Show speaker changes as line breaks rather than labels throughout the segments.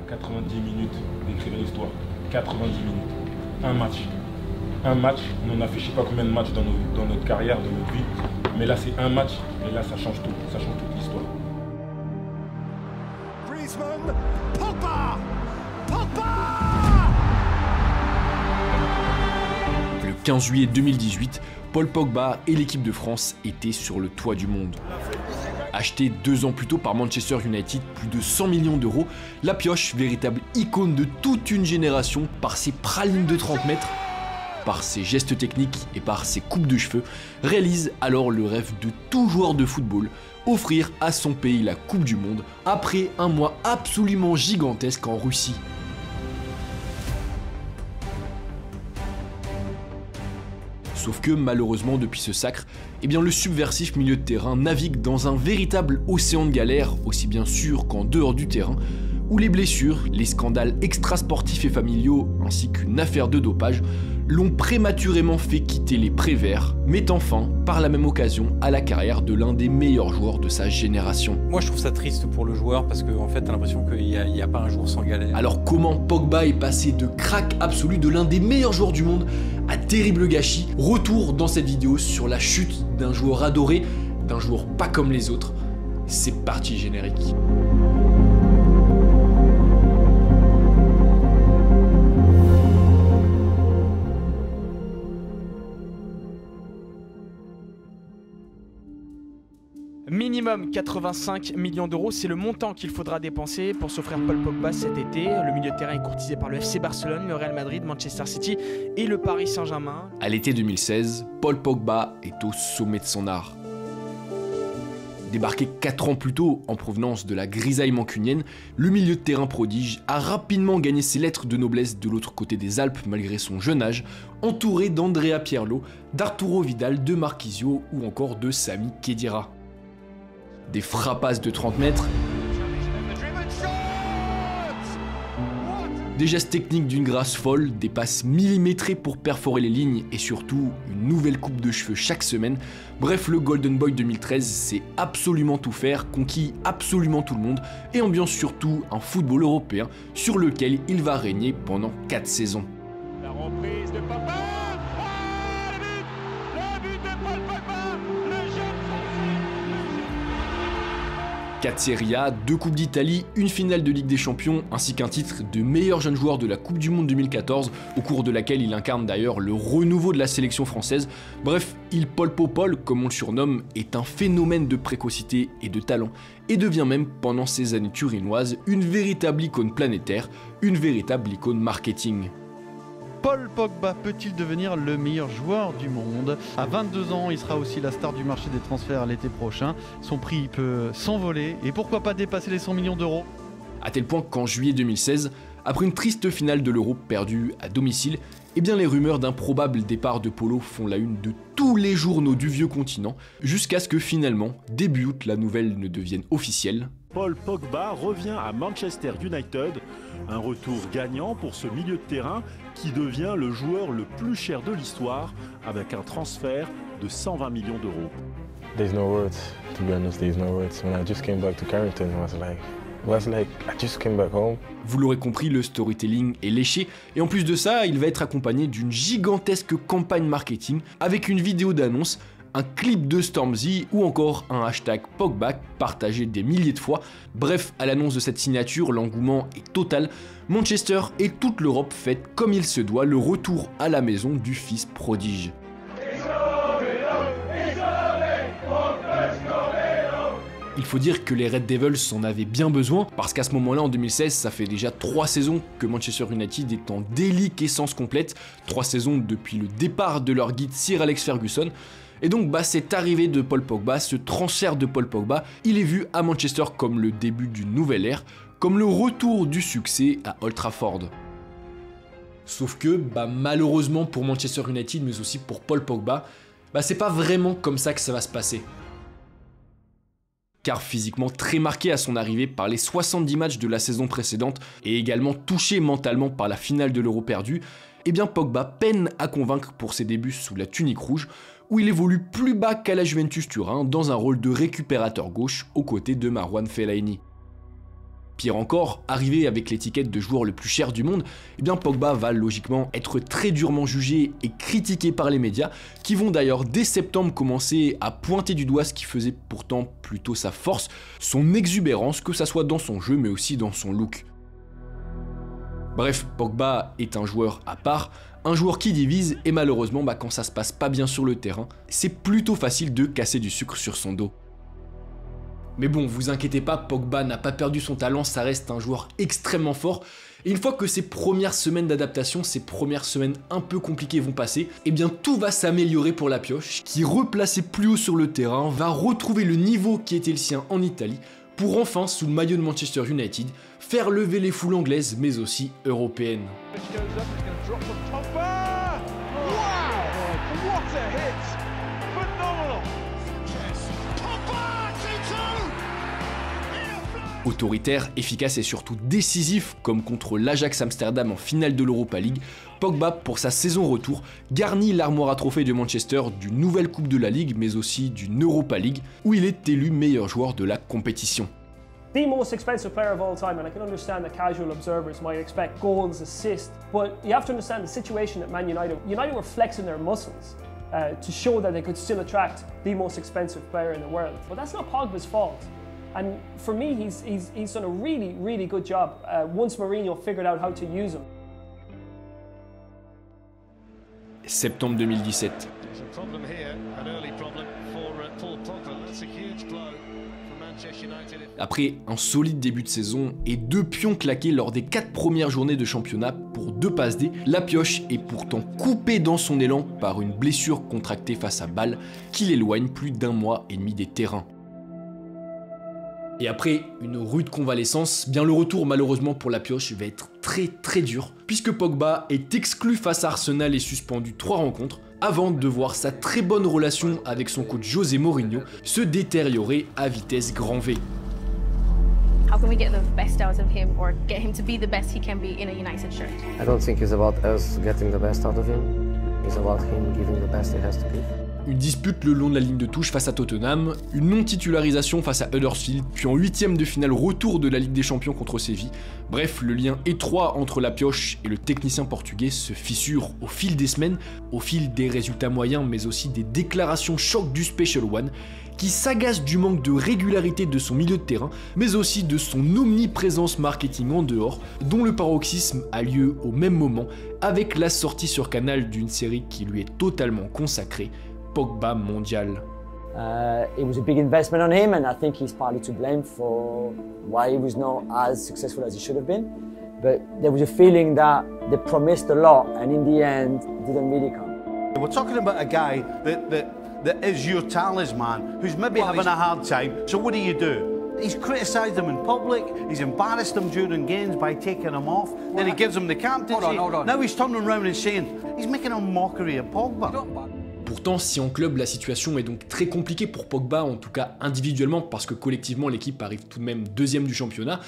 90 minutes d'écrire l'histoire. 90 minutes. Un match. Un match, on en a fait je sais pas combien de matchs dans notre carrière, dans notre vie. Mais là c'est un match, et là ça change tout. Ça change toute l'histoire.
Griezmann, Pogba, Pogba.
Le 15 juillet 2018, Paul Pogba et l'équipe de France étaient sur le toit du monde. Acheté 2 ans plus tôt par Manchester United, plus de 100 millions d'euros, la pioche, véritable icône de toute une génération, par ses pralines de 30 mètres, par ses gestes techniques et par ses coupes de cheveux, réalise alors le rêve de tout joueur de football, offrir à son pays la Coupe du Monde après un mois absolument gigantesque en Russie. Sauf que malheureusement depuis ce sacre, eh bien le subversif milieu de terrain navigue dans un véritable océan de galères, aussi bien sûr qu'en dehors du terrain, où les blessures, les scandales extrasportifs et familiaux, ainsi qu'une affaire de dopage, l'ont prématurément fait quitter les Préverts, mettant fin, par la même occasion, à la carrière de l'un des meilleurs joueurs de sa génération.
Moi je trouve ça triste pour le joueur parce qu'en fait t'as l'impression qu'il n'y a pas un jour sans galère.
Alors comment Pogba est passé de crack absolu de l'un des meilleurs joueurs du monde à terrible gâchis? Retour dans cette vidéo sur la chute d'un joueur adoré, d'un joueur pas comme les autres. C'est parti générique.
Minimum 85 millions d'euros, c'est le montant qu'il faudra dépenser pour s'offrir Paul Pogba cet été. Le milieu de terrain est courtisé par le FC Barcelone, le Real Madrid, Manchester City et le Paris Saint-Germain.
À l'été 2016, Paul Pogba est au sommet de son art. Débarqué 4 ans plus tôt en provenance de la grisaille mancunienne, le milieu de terrain prodige a rapidement gagné ses lettres de noblesse de l'autre côté des Alpes malgré son jeune âge, entouré d'Andrea Pirlo, d'Arturo Vidal, de Marquisio ou encore de Sami Khedira. Des frappasses de 30 mètres, des gestes techniques d'une grâce folle, des passes millimétrées pour perforer les lignes et surtout une nouvelle coupe de cheveux chaque semaine. Bref, le Golden Boy 2013 sait absolument tout faire, conquis absolument tout le monde et ambiance surtout un football européen sur lequel il va régner pendant 4 saisons.
La reprise de Pogba. Le but de Paul Pogba, le jeune.
4 Serie A, 2 Coupes d'Italie, une finale de Ligue des Champions, ainsi qu'un titre de meilleur jeune joueur de la Coupe du Monde 2014, au cours de laquelle il incarne d'ailleurs le renouveau de la sélection française. Bref, Il Polpopol, comme on le surnomme, est un phénomène de précocité et de talent, et devient même, pendant ses années turinoises, une véritable icône planétaire, une véritable icône marketing.
Paul Pogba peut-il devenir le meilleur joueur du monde? À 22 ans, il sera aussi la star du marché des transferts l'été prochain. Son prix peut s'envoler et pourquoi pas dépasser les 100 millions d'euros?
À tel point qu'en juillet 2016, après une triste finale de l'Euro perdue à domicile, eh bien les rumeurs d'un probable départ de Polo font la une de tous les journaux du vieux continent, jusqu'à ce que finalement, début août, la nouvelle ne devienne officielle.
Paul Pogba revient à Manchester United, un retour gagnant pour ce milieu de terrain qui devient le joueur le plus cher de l'histoire avec un transfert de 120 millions d'euros.
There's no words, to be honest, there's no words. When I just came back to Carrington, I was like, I just came back home.
Vous l'aurez compris, le storytelling est léché, et en plus de ça, il va être accompagné d'une gigantesque campagne marketing avec une vidéo d'annonce, un clip de Stormzy ou encore un hashtag Pogba partagé des milliers de fois. Bref, à l'annonce de cette signature, l'engouement est total. Manchester et toute l'Europe fêtent comme il se doit le retour à la maison du fils prodige. Il faut dire que les Red Devils en avaient bien besoin, parce qu'à ce moment-là, en 2016, ça fait déjà 3 saisons que Manchester United est en déliquescence complète, 3 saisons depuis le départ de leur guide Sir Alex Ferguson. Et donc cette arrivée de Paul Pogba, ce transfert de Paul Pogba, il est vu à Manchester comme le début d'une nouvelle ère, comme le retour du succès à Old Trafford. Sauf que, malheureusement pour Manchester United, mais aussi pour Paul Pogba, c'est pas vraiment comme ça que ça va se passer. Car physiquement très marqué à son arrivée par les 70 matchs de la saison précédente et également touché mentalement par la finale de l'Euro perdue, eh bien Pogba peine à convaincre pour ses débuts sous la tunique rouge, où il évolue plus bas qu'à la Juventus Turin dans un rôle de récupérateur gauche aux côtés de Marouane Fellaini. Pire encore, arrivé avec l'étiquette de joueur le plus cher du monde, eh bien Pogba va logiquement être très durement jugé et critiqué par les médias, qui vont d'ailleurs dès septembre commencer à pointer du doigt ce qui faisait pourtant plutôt sa force, son exubérance, que ça soit dans son jeu mais aussi dans son look. Bref, Pogba est un joueur à part, un joueur qui divise et malheureusement quand ça se passe pas bien sur le terrain, c'est plutôt facile de casser du sucre sur son dos. Mais bon, vous inquiétez pas, Pogba n'a pas perdu son talent, ça reste un joueur extrêmement fort. Et une fois que ces premières semaines d'adaptation, ces premières semaines un peu compliquées vont passer, eh bien tout va s'améliorer pour la pioche, qui replacé plus haut sur le terrain, va retrouver le niveau qui était le sien en Italie, pour enfin, sous le maillot de Manchester United, faire lever les foules anglaises, mais aussi européennes. Autoritaire, efficace et surtout décisif, comme contre l'Ajax Amsterdam en finale de l'Europa League, Pogba, pour sa saison retour, garnit l'armoire à trophées de Manchester d'une nouvelle Coupe de la Ligue, mais aussi d'une Europa League, où il est élu meilleur joueur de la compétition.
The most expensive player of all time, and I can understand that casual observers might expect goals, assists, but you have to understand the situation at Man United. United were flexing their muscles to show that they could still attract the most expensive player in the world. But that's not Pogba's fault. And for me, he's done a really good job once Mourinho figured out how to use him.
Septembre 2017. Après un solide début de saison et 2 pions claqués lors des 4 premières journées de championnat pour 2 passes D, la pioche est pourtant coupée dans son élan par une blessure contractée face à Bâle qui l'éloigne plus d'1 mois et demi des terrains. Et après une rude convalescence, bien le retour malheureusement pour la pioche va être très dur, puisque Pogba est exclu face à Arsenal et suspendu 3 rencontres, avant de voir sa très bonne relation avec son coach José Mourinho se détériorer à vitesse grand V.
How can we get the best out of him or get him to be the best he can be in a United shirt?
I don't think it's about us getting the best out of him. It's about him giving the best he has to give.
Une dispute le long de la ligne de touche face à Tottenham, une non-titularisation face à Huddersfield, puis en 8ème de finale retour de la Ligue des Champions contre Séville. Bref, le lien étroit entre la pioche et le technicien portugais se fissure au fil des semaines, au fil des résultats moyens, mais aussi des déclarations choc du Special One, qui s'agace du manque de régularité de son milieu de terrain, mais aussi de son omniprésence marketing en dehors, dont le paroxysme a lieu au même moment, avec la sortie sur Canal d'une série qui lui est totalement consacrée, Pogba Mondial.
It was a big investment on him, and I think he's partly to blame for why he was not as successful as he should have been. But there was a feeling that they promised a lot, and in the end, didn't really come.
We're talking about a guy that is your talisman, who's maybe having a hard time. So what do? He's criticised them in public, he's embarrassed them during games by taking them off, then he gives them the captaincy. Hold on. Now he's turning around and saying he's making a mockery of Pogba.
Pourtant, si en club la situation est donc très compliquée pour Pogba, en tout cas individuellement, parce que collectivement l'équipe arrive tout de même 2ème du championnat,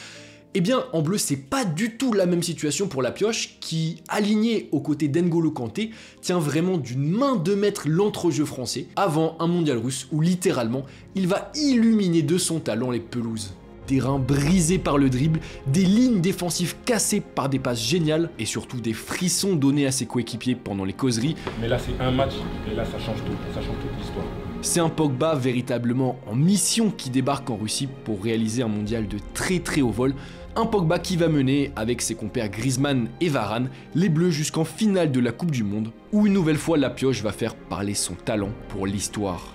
eh bien en bleu c'est pas du tout la même situation pour la pioche qui, aligné aux côtés d'N'Golo Kanté, tient vraiment d'une main de maître l'entrejeu français avant un mondial russe où littéralement il va illuminer de son talent les pelouses. Terrain brisé par le dribble, des lignes défensives cassées par des passes géniales et surtout des frissons donnés à ses coéquipiers pendant les causeries.
Mais là c'est un match et là ça change tout, ça change toute l'histoire.
C'est un Pogba véritablement en mission qui débarque en Russie pour réaliser un mondial de très haut vol. Un Pogba qui va mener, avec ses compères Griezmann et Varane, les Bleus jusqu'en finale de la Coupe du Monde, où une nouvelle fois la pioche va faire parler son talent pour l'histoire.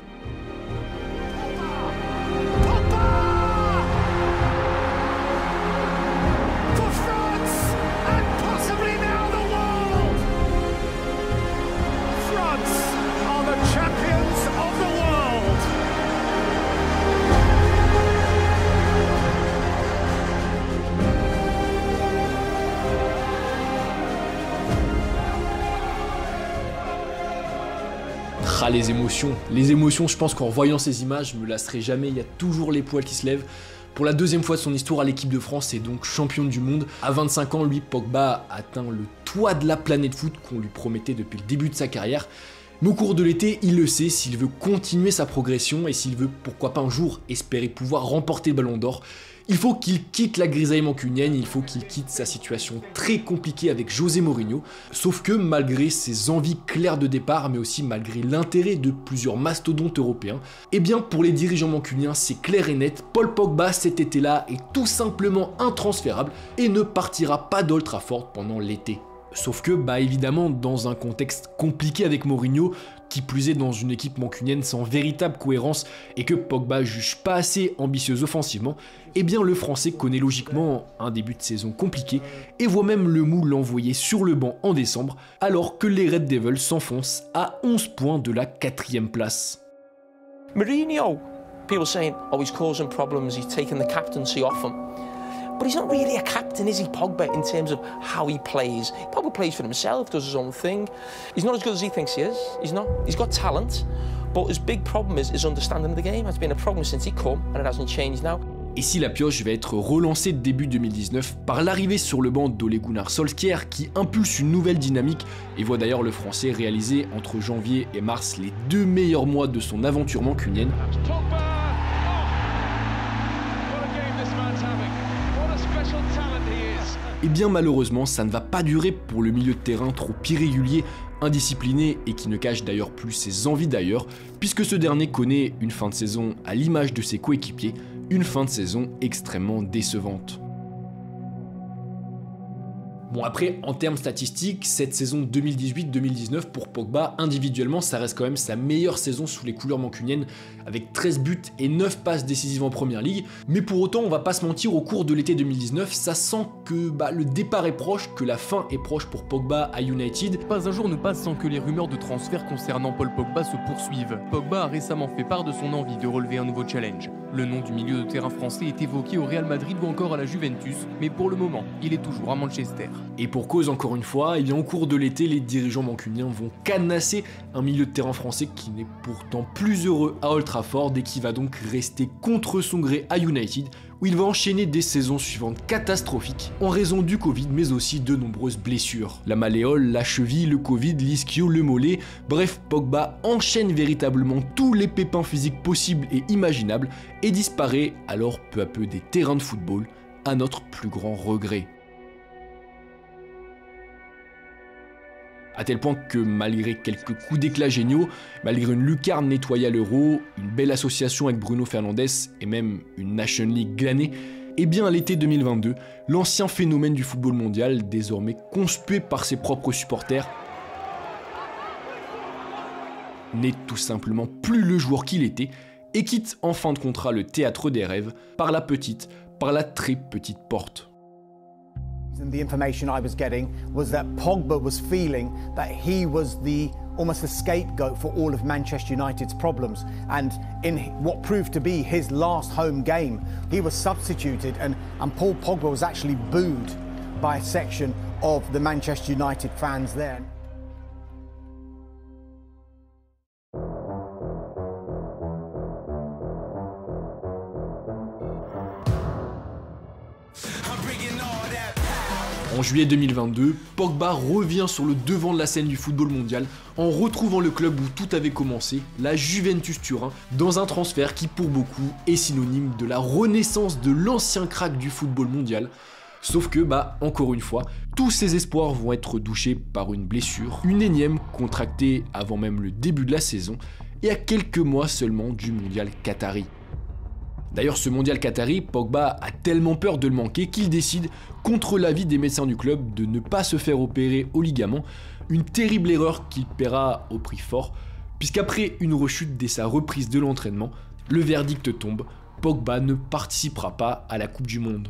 Ah, les émotions, je pense qu'en voyant ces images, je me lasserai jamais, il y a toujours les poils qui se lèvent. Pour la 2e fois de son histoire, l'équipe de France est donc championne du monde. À 25 ans, lui, Pogba a atteint le toit de la planète foot qu'on lui promettait depuis le début de sa carrière. Mais au cours de l'été, il le sait, s'il veut continuer sa progression et s'il veut, pourquoi pas un jour, espérer pouvoir remporter le Ballon d'Or, Il faut qu'il quitte la grisaille mancunienne, il faut qu'il quitte sa situation très compliquée avec José Mourinho, sauf que malgré ses envies claires de départ, mais aussi malgré l'intérêt de plusieurs mastodontes européens, eh bien pour les dirigeants mancuniens c'est clair et net, Paul Pogba cet été-là est tout simplement intransférable et ne partira pas d'Old Trafford pendant l'été. Sauf que, évidemment, dans un contexte compliqué avec Mourinho, qui plus est dans une équipe mancunienne sans véritable cohérence et que Pogba juge pas assez ambitieuse offensivement, eh bien le Français connaît logiquement un début de saison compliqué et voit même le Mou l'envoyer sur le banc en décembre, alors que les Red Devils s'enfoncent à 11 points de la 4e place.
Mourinho, people saying, oh, he's causing problems, he's taking the captaincy off him. But he's not really a captain, is he, Pogba, in terms of how he plays? Pogba plays for himself, does his own thing. He's not as good as he thinks he is. He's not. He's got talent, but his big problem is his understanding of the game. It's been a problem since he come, and it hasn't changed now.
Et si la pioche va être relancée début 2019 par l'arrivée sur le banc d'Ole Gunnar Solskjaer qui impulse une nouvelle dynamique et voit d'ailleurs le Français réaliser entre janvier et mars les 2 meilleurs mois de son aventure mancunienne. Et bien malheureusement, ça ne va pas durer pour le milieu de terrain trop irrégulier, indiscipliné et qui ne cache d'ailleurs plus ses envies d'ailleurs, puisque ce dernier connaît une fin de saison à l'image de ses coéquipiers, une fin de saison extrêmement décevante. Bon après, en termes statistiques, cette saison 2018-2019 pour Pogba, individuellement, ça reste quand même sa meilleure saison sous les couleurs mancuniennes, avec 13 buts et 9 passes décisives en première ligue. Mais pour autant, on va pas se mentir, au cours de l'été 2019, ça sent que le départ est proche, que la fin est proche pour Pogba à United.
Pas un jour ne passe sans que les rumeurs de transfert concernant Paul Pogba se poursuivent. Pogba a récemment fait part de son envie de relever un nouveau challenge. Le nom du milieu de terrain français est évoqué au Real Madrid ou encore à la Juventus, mais pour le moment, il est toujours à Manchester.
Et pour cause, encore une fois, au cours de l'été, les dirigeants mancuniens vont canasser un milieu de terrain français qui n'est pourtant plus heureux à Old Trafford et qui va donc rester contre son gré à United, où il va enchaîner des saisons suivantes catastrophiques en raison du Covid, mais aussi de nombreuses blessures. La malléole, la cheville, le Covid, l'ischio, le mollet, bref, Pogba enchaîne véritablement tous les pépins physiques possibles et imaginables et disparaît alors peu à peu des terrains de football, à notre plus grand regret. À tel point que malgré quelques coups d'éclat géniaux, malgré une lucarne nettoyée à l'Euro, une belle association avec Bruno Fernandes et même une National League glanée, et bien à l'été 2022, l'ancien phénomène du football mondial, désormais conspué par ses propres supporters, n'est tout simplement plus le joueur qu'il était et quitte en fin de contrat le théâtre des rêves par la très petite porte.
And the information I was getting was that Pogba was feeling that he was almost the scapegoat for all of Manchester United's problems. And in what proved to be his last home game, he was substituted and Paul Pogba was actually booed by a section of the Manchester United fans there.
En juillet 2022, Pogba revient sur le devant de la scène du football mondial en retrouvant le club où tout avait commencé, la Juventus Turin, dans un transfert qui pour beaucoup est synonyme de la renaissance de l'ancien crack du football mondial. Sauf que, encore une fois, tous ces espoirs vont être douchés par une blessure, une énième contractée avant même le début de la saison et à quelques mois seulement du mondial qatari. D'ailleurs, ce mondial qatari, Pogba a tellement peur de le manquer qu'il décide, contre l'avis des médecins du club, de ne pas se faire opérer au ligament, une terrible erreur qu'il paiera au prix fort, puisqu'après une rechute dès sa reprise de l'entraînement, le verdict tombe, Pogba ne participera pas à la Coupe du Monde.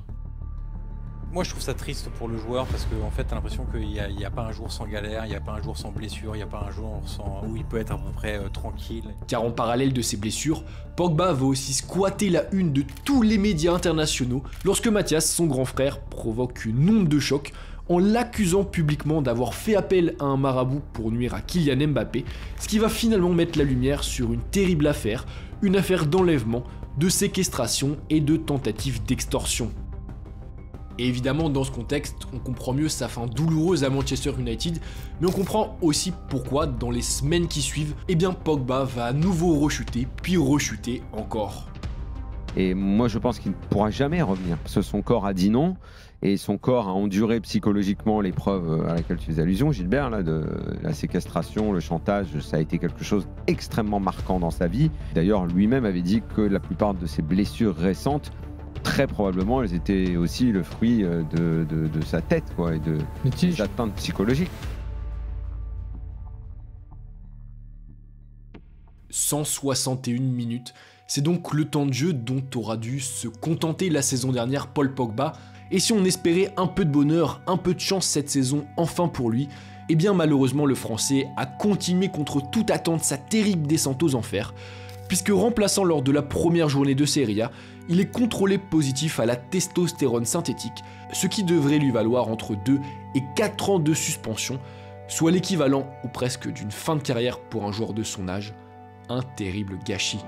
Moi je trouve ça triste pour le joueur parce qu'en fait t'as l'impression qu'il n'y a pas un jour sans galère, il n'y a pas un jour sans blessure, il n'y a pas un jour où il peut être à peu près tranquille.
Car en parallèle de ses blessures, Pogba va aussi squatter la une de tous les médias internationaux lorsque Mathias, son grand frère, provoque une onde de choc en l'accusant publiquement d'avoir fait appel à un marabout pour nuire à Kylian Mbappé, ce qui va finalement mettre la lumière sur une terrible affaire, une affaire d'enlèvement, de séquestration et de tentative d'extorsion. Et évidemment, dans ce contexte, on comprend mieux sa fin douloureuse à Manchester United, mais on comprend aussi pourquoi, dans les semaines qui suivent, Pogba va à nouveau rechuter, puis rechuter encore.
Et moi, je pense qu'il ne pourra jamais revenir. Parce que son corps a dit non. Et son corps a enduré psychologiquement l'épreuve à laquelle tu fais allusion, Gilbert, là, de la séquestration, le chantage, ça a été quelque chose d'extrêmement marquant dans sa vie. D'ailleurs, lui-même avait dit que la plupart de ses blessures récentes, très probablement, elles étaient aussi le fruit de sa tête, quoi, et de ses atteintes psychologiques.
161 minutes, c'est donc le temps de jeu dont aura dû se contenter la saison dernière Paul Pogba. Et si on espérait un peu de bonheur, un peu de chance cette saison enfin pour lui, eh bien malheureusement le Français a continué contre toute attente sa terrible descente aux enfers, puisque remplaçant lors de la première journée de Serie A, il est contrôlé positif à la testostérone synthétique, ce qui devrait lui valoir entre 2 et 4 ans de suspension, soit l'équivalent ou presque d'une fin de carrière pour un joueur de son âge. Un terrible gâchis.